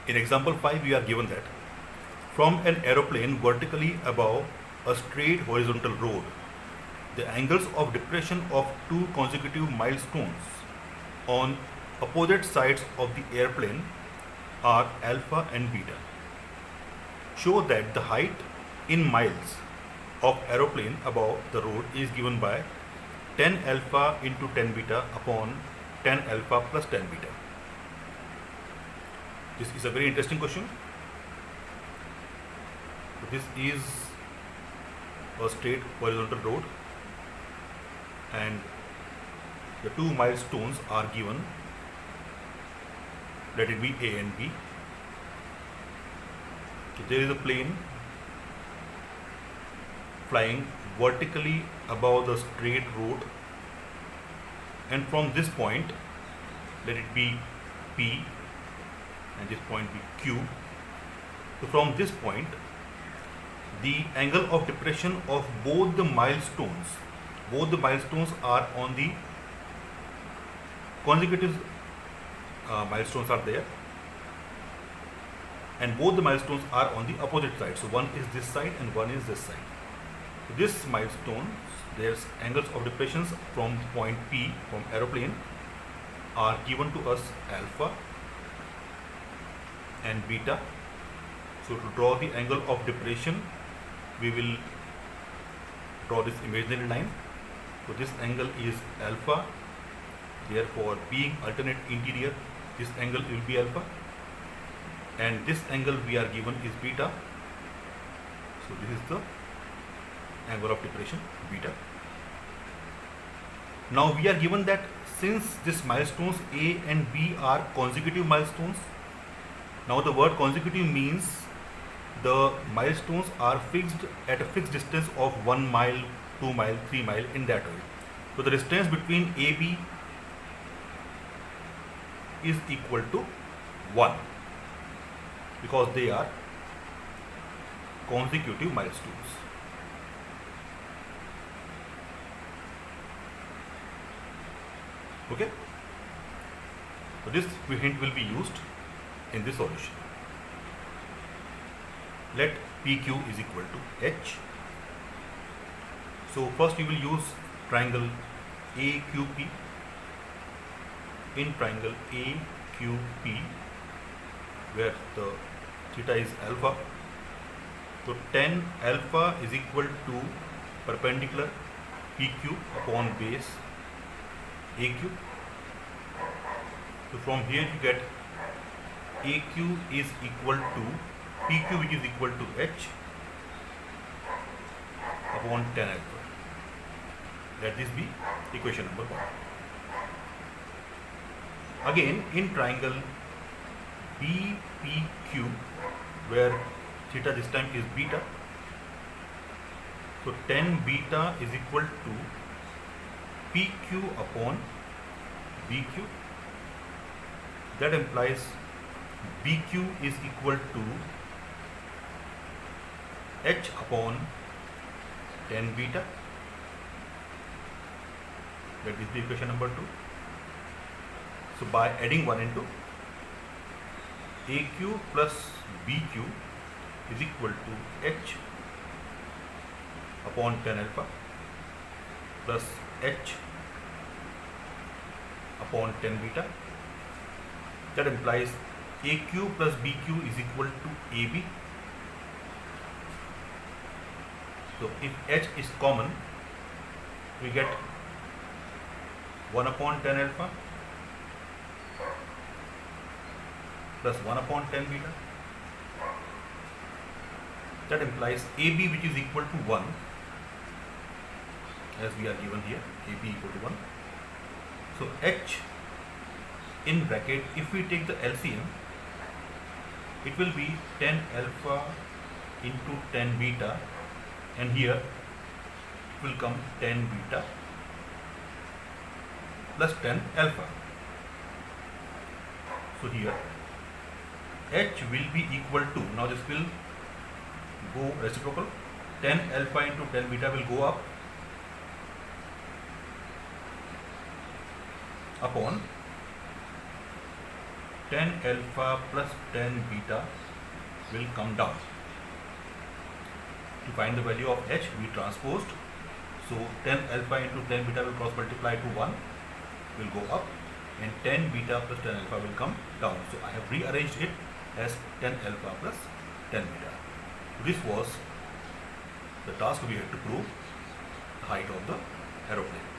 In example 5, we are given that from an aeroplane vertically above a straight horizontal road, the angles of depression of two consecutive milestones on opposite sides of the airplane are alpha and beta. Show that the height in miles of aeroplane above the road is given by 10 alpha into 10 beta upon 10 alpha plus 10 beta. This is a very interesting question. This is a straight horizontal road and the two milestones are given, let it be A and B. So there is a plane flying vertically above the straight road, and from this point, let it be P and this point be Q. So from this point, the angle of depression of both the milestones are on the consecutive milestones are there, and both the milestones are on the opposite side. So one is this side and one is this side. So this milestone, there's angles of depressions from point P from aeroplane are given to us alpha and beta. So to draw the angle of depression, we will draw this imaginary line. So this angle is alpha, therefore being alternate interior, this angle will be alpha, and this angle we are given is beta. So this is the angle of depression, beta. Now we are given that since these milestones A and B are consecutive milestones, now the word consecutive means the milestones are fixed at a fixed distance of 1 mile, 2 mile, 3 mile, in that way. So the distance between AB is equal to 1 because they are consecutive milestones. Okay? So this hint will be used in this solution. Let PQ is equal to H. So first we will use triangle AQP. In triangle AQP, where the theta is alpha, so tan alpha is equal to perpendicular PQ upon base AQ. So from here you get AQ is equal to PQ, which is equal to H upon tan alpha. Let this be equation number 1. Again, in triangle BPQ, where theta this time is beta, so tan beta is equal to PQ upon BQ. That implies BQ is equal to H upon tan beta. That is the equation number 2. So by adding 1 into AQ plus BQ is equal to H upon tan alpha plus H upon tan beta. That implies AQ plus BQ is equal to AB. So if H is common, we get 1 upon tan alpha plus 1 upon tan beta. That implies AB, which is equal to 1, as we are given here, AB equal to 1. So H in bracket, if we take the LCM, it will be tan alpha into tan beta, and here it will come tan beta plus tan alpha. So here H will be equal to, now this will go reciprocal, tan alpha into tan beta will go up upon 10 alpha plus 10 beta will come down. To find the value of H, we transposed. So 10 alpha into 10 beta will cross multiply to 1, will go up, and 10 beta plus 10 alpha will come down. So I have rearranged it as 10 alpha plus 10 beta. This was the task we had to prove the height of the aeroplane.